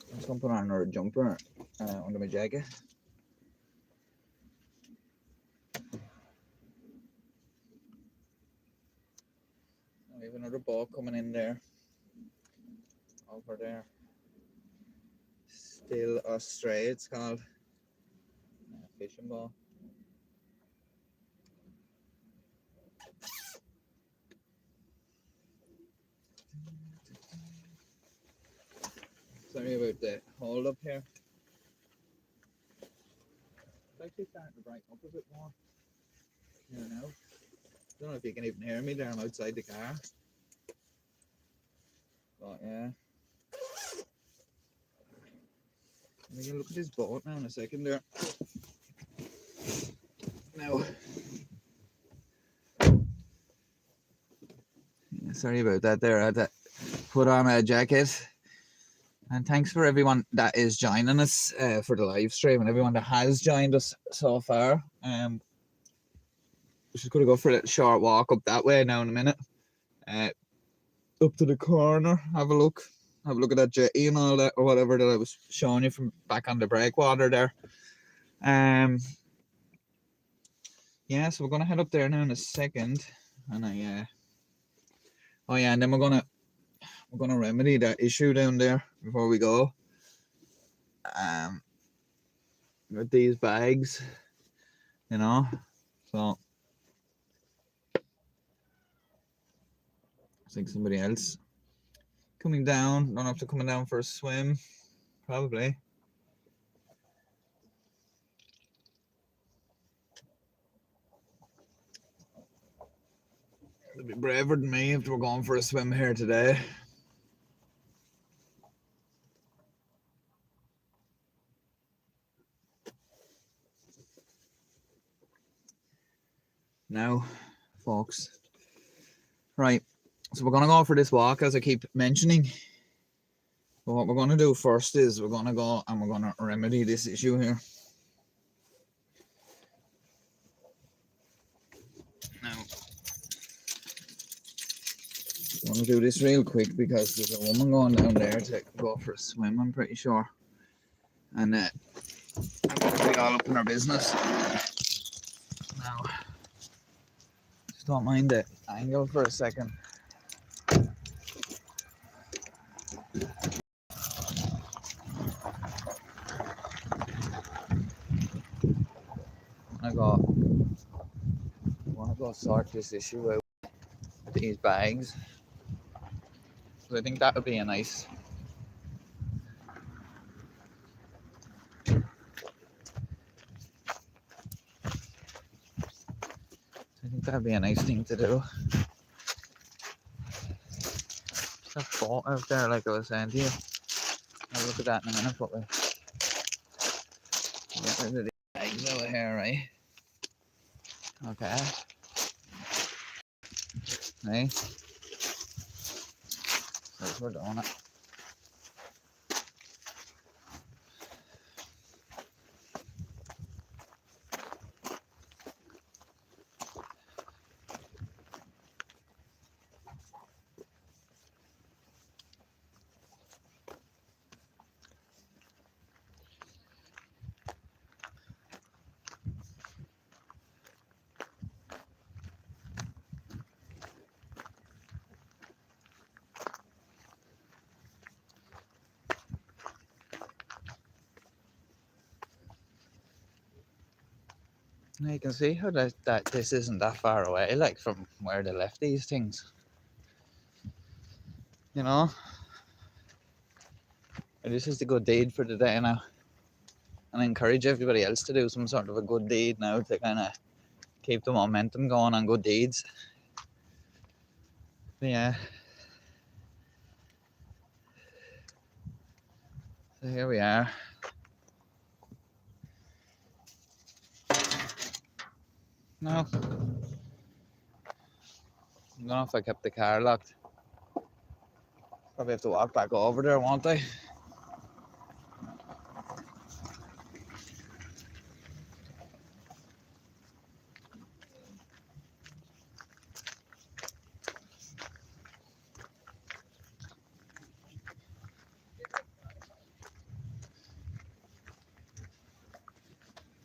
I'm just going to put on another jumper under my jacket. We have another boat coming in there. Over there. Still Astray, it's called. Fishing boat. Sorry about the hold up here. It's actually starting to brighten up a bit more. Here now. I don't know if you can even hear me there. I'm outside the car. But yeah. We can look at this boat now in a second there. Now, sorry about that there. I had to put on a jacket. And thanks for everyone that is joining us for the live stream and everyone that has joined us so far. Just going to go for a little short walk up that way now in a minute. Up to the corner, have a look at that jetty and all that, or whatever that I was showing you from back on the breakwater there. Yeah, so we're gonna head up there now in a second, and oh yeah, and then we're gonna remedy that issue down there before we go. With these bags, you know, so I think somebody else coming down. Don't have to come down for a swim, probably. They'll be braver than me if we're going for a swim here today. Now, folks, right, so we're gonna go for this walk as I keep mentioning. But what we're gonna do first is we're gonna go and we're gonna remedy this issue here. Now, I want to do this real quick because there's a woman going down there to go for a swim, I'm pretty sure. And I'm gonna be all up in her business. Now, just don't mind the angle for a second. I want to go sort this issue out with these bags. So I think that would be a nice. I think that'd be a nice thing to do. Just a boat out there, like I was saying to you. I'll look at that in a minute, but we get rid of the bags over here, right? Okay. Right. So we're doing it. Now you can see how that this isn't that far away, like from where they left these things. You know? And this is the good deed for the day now. And I encourage everybody else to do some sort of a good deed now to kind of keep the momentum going on good deeds. But yeah. So here we are. No. I don't know if I kept the car locked. Probably have to walk back over there, won't I?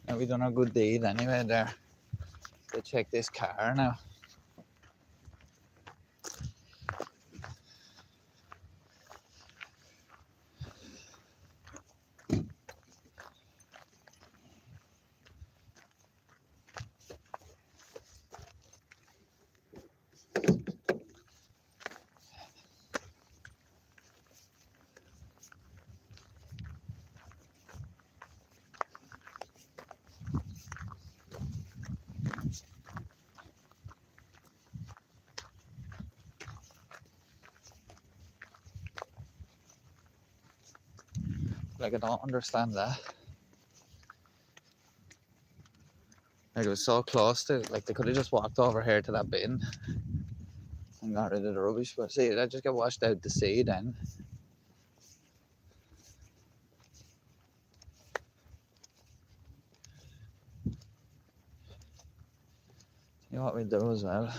Now we done a good deed anyway there. To check this car now. Like, I don't understand that. Like, it was so close to, like, they could have just walked over here to that bin and got rid of the rubbish. But see, that just get washed out to sea then. You know what we do as well?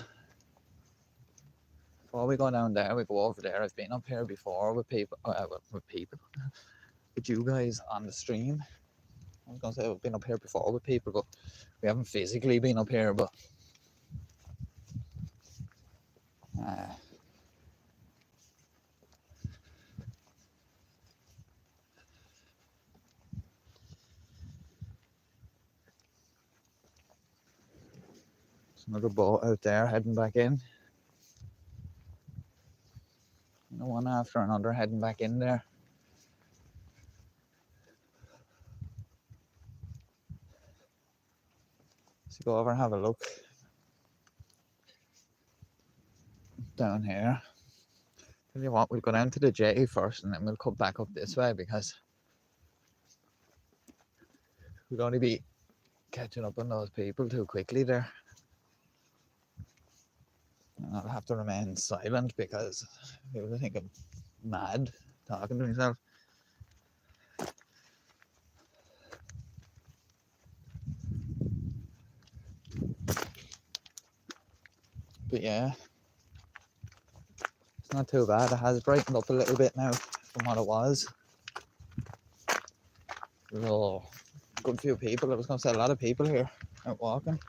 Before we go down there, we go over there. I've been up here before with people, with you guys on the stream. I was gonna say we've been up here before with people, but we haven't physically been up here. But there's another boat out there heading back in. One after another heading back in there. So go over and have a look down here. Tell you what, we'll go down to the jetty first and then we'll come back up this way because we'd only be catching up on those people too quickly there. And I'll have to remain silent because people think I'm mad talking to myself. But yeah, it's not too bad. It has brightened up a little bit now from what it was. There's a good few people. I was going to say a lot of people here out walking.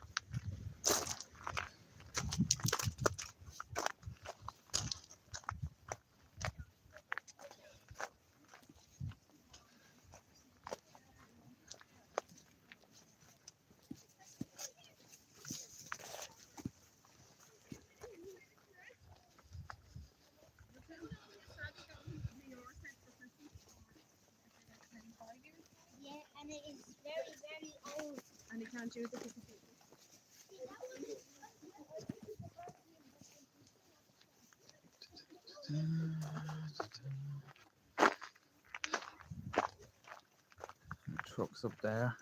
Yeah, and it is very, very old. And you can't use it. Trucks up there.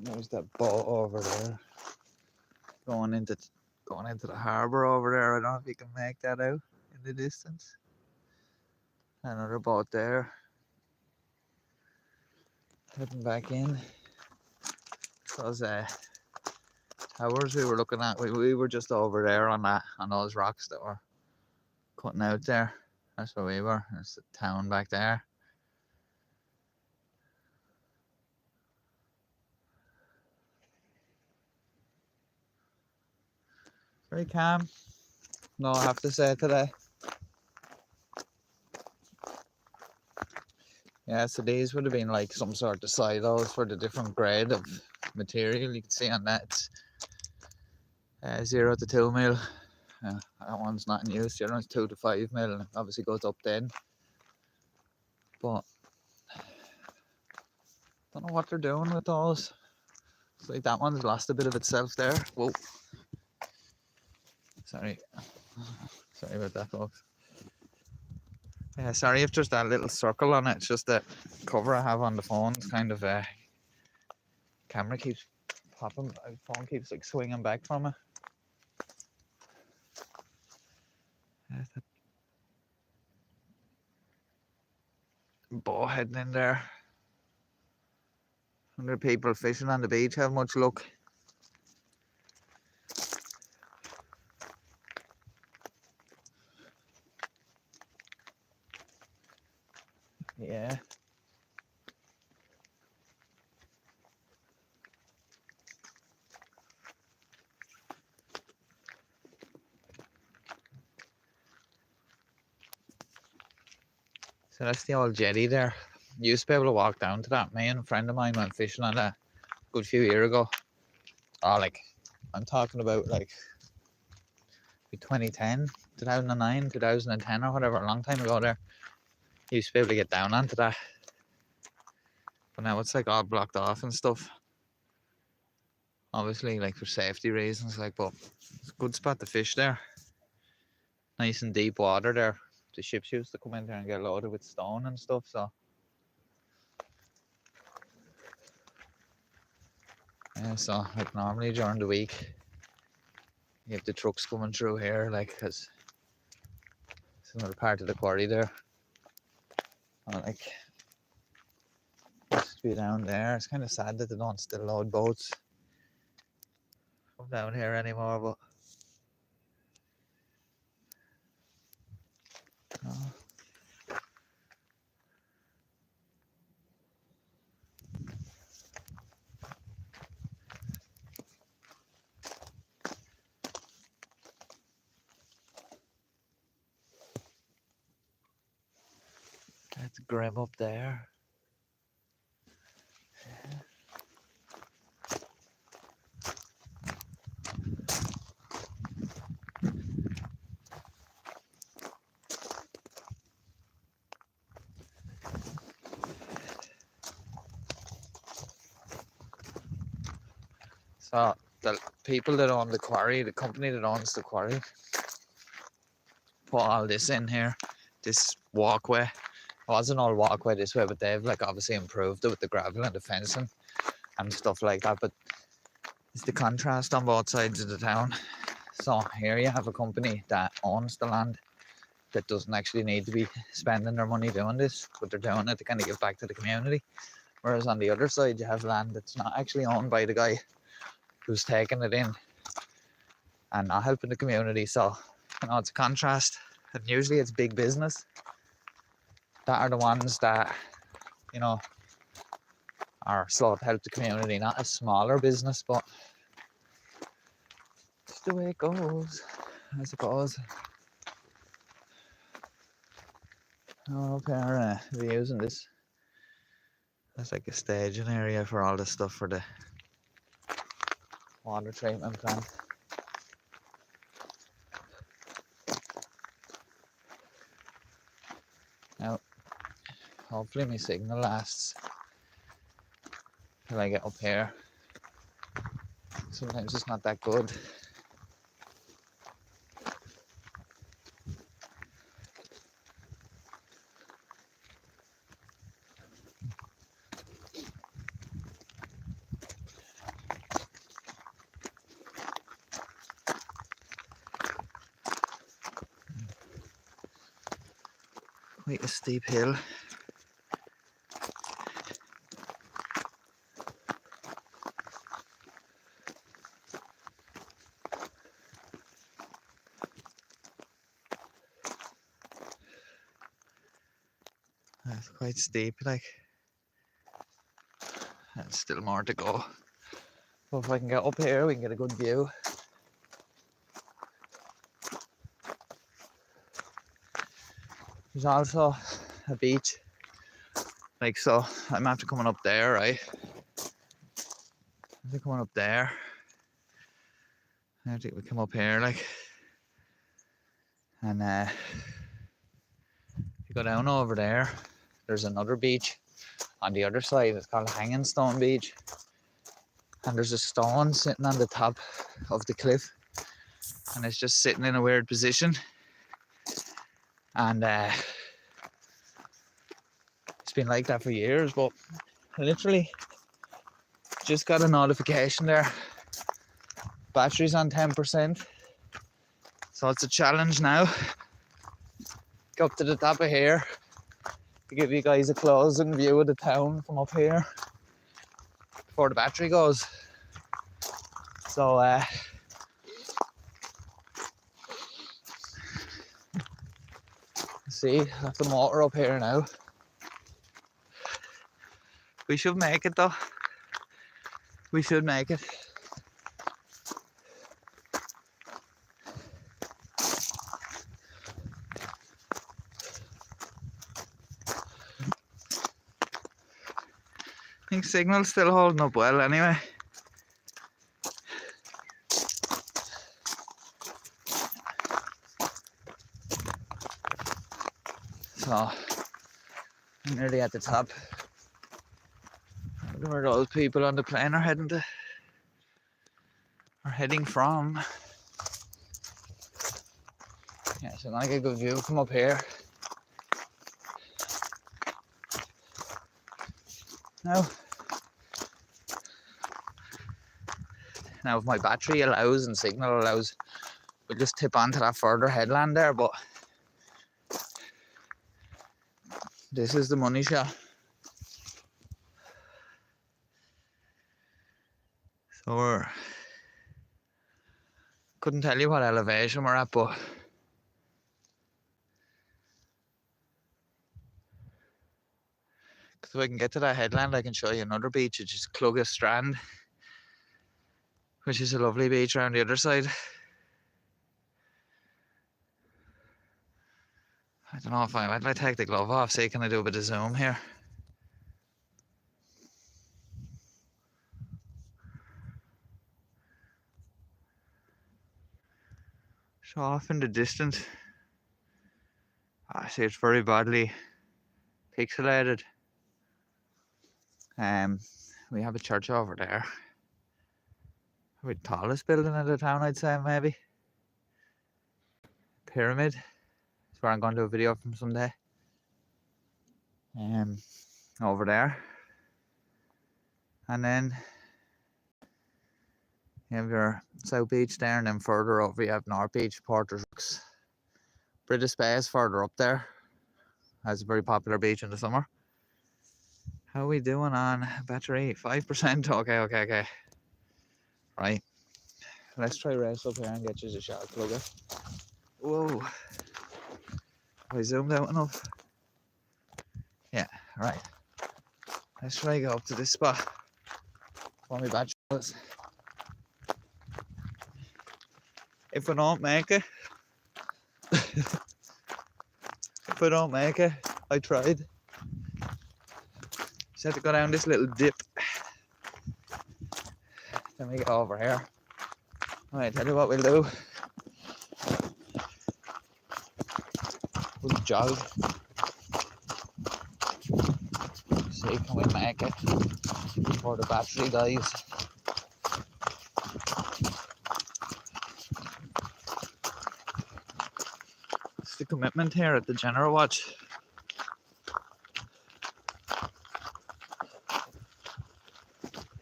There's that boat over there going into the harbour over there. I don't know if you can make that out in the distance. Another boat there heading back in. Those towers we were looking at, we were just over there on those rocks that were cutting out there. That's where we were. There's the town back there. Very calm. No, I have to say today. Yeah, so these would have been like some sort of silos for the different grade of material. You can see on that it's 0 to 2 mil. That one's not in use. The other one's 2 to 5 mil, and it obviously goes up then. But don't know what they're doing with those. It's like that one's lost a bit of itself there. Whoa. Sorry about that, folks. Yeah, sorry if there's that little circle on it. It's just that cover I have on the phone. It's kind of camera keeps popping. My phone keeps like swinging back from it. Boat heading in there. 100 people fishing on the beach. Have much luck. Yeah. So that's the old jetty there. Used to be able to walk down to that. Me and a friend of mine went fishing on that a good few years ago. Oh, like, I'm talking about like 2010, 2009, 2010 or whatever, a long time ago there. You used to be able to get down onto that. But now it's like all blocked off and stuff. Obviously, like for safety reasons, like, but it's a good spot to fish there. Nice and deep water there. The ships used to come in there and get loaded with stone and stuff, so. Yeah, so like normally during the week, you have the trucks coming through here, like, because it's another part of the quarry there. And like, used to be down there. It's kind of sad that they don't still load boats from down here anymore, but. Oh. That's grim up there. So the people that own the quarry, the company that owns the quarry, put all this in here, this walkway. It wasn't all walkway this way, but they've like obviously improved it with the gravel and the fencing and stuff like that. But it's the contrast on both sides of the town. So here you have a company that owns the land that doesn't actually need to be spending their money doing this, but they're doing it to kind of give back to the community. Whereas on the other side, you have land that's not actually owned by the guy who's taking it in and not helping the community. So, you know, it's a contrast. And usually it's big business that are the ones that, you know, are slow to help the community, not a smaller business, but it's the way it goes, I suppose. Oh, okay, we're using this as like a staging area for all the stuff for the water treatment plant. Now, hopefully my signal lasts till I get up here. Sometimes it's not that good. Quite a steep hill. It's quite steep, like. And still more to go. But if I can get up here, we can get a good view. There's also a beach. Like, so I'm after coming up there, right? I'm coming up there. I think we come up here, like. And if you go down over there, there's another beach on the other side. It's called Hanging Stone Beach. And there's a stone sitting on the top of the cliff. And it's just sitting in a weird position. And it's been like that for years, but I literally just got a notification there. Battery's on 10%. So it's a challenge now. Go up to the top of here to give you guys a closing view of the town from up here before the battery goes. So see, that's the motor up here now. We should make it though. We should make it. I think signal's still holding up well anyway. so I'm nearly at the top. I wonder where those people on the plane are heading from. Yeah, so I'm gonna get a good view from up here. Now if my battery allows and signal allows, we'll just tip onto that further headland there, but this is the money shot. So couldn't tell you what elevation we're at, but if I can get to that headland, I can show you another beach, which is Clugga Strand, which is a lovely beach around the other side. I don't know if I'd like to take the glove off, see can I do a bit of zoom here. So off in the distance, I see it's very badly pixelated. We have a church over there. The tallest building in the town, I'd say, maybe. Pyramid. That's where I'm going to do a video from someday. Over there. And then you have your South Beach there, and then further over you have North Beach, Porter's Rocks. British Bay is further up there. That's a very popular beach in the summer. How are we doing on battery? 5%? Okay. Right. Let's try race up here and get you a shot, Clugga. Whoa. Have I zoomed out enough? Yeah, right. Let's try go up to this spot. What my battery was. If we don't make it, I tried. Just had to go down this little dip. Then we get over here. Alright, tell you what we'll do. We'll jog. See can we make it before the battery dies. It's the commitment here at the Degenerate watch.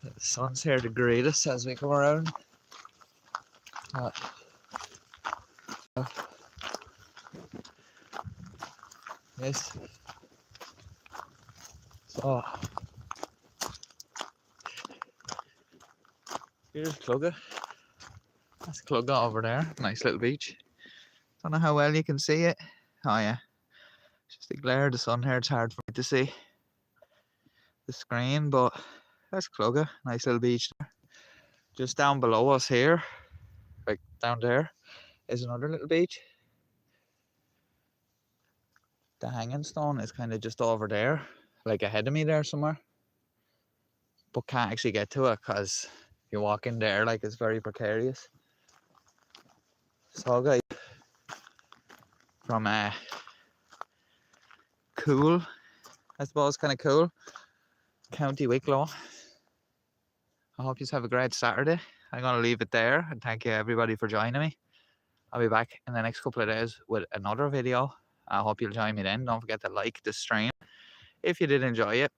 The sun's here to greet us as we come around. Yes. So here's Clugga. That's Clugga over there. Nice little beach. Don't know how well you can see it. Oh yeah. Just the glare of the sun here, it's hard for me to see the screen, but that's Clugga. Nice little beach there. Just down below us here, like down there, is another little beach. The hanging stone is kind of just over there, like ahead of me there somewhere. But can't actually get to it because if you walk in there, like it's very precarious. So guys, from Cool, I suppose kind of cool, County Wicklow. I hope you have a great Saturday. I'm going to leave it there and thank you everybody for joining me. I'll be back in the next couple of days with another video. I hope you'll join me then. Don't forget to like the stream. If you did enjoy it,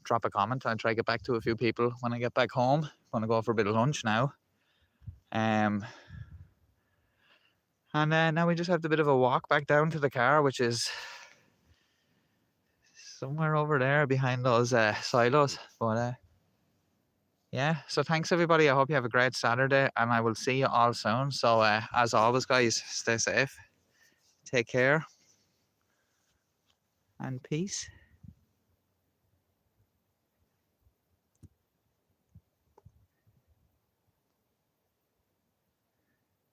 drop a comment. I'll try to get back to a few people when I get back home. I'm going to go for a bit of lunch now. And now we just have a bit of a walk back down to the car, which is somewhere over there behind those silos. But yeah, so thanks everybody. I hope you have a great Saturday and I will see you all soon. So as always guys, stay safe, take care and peace.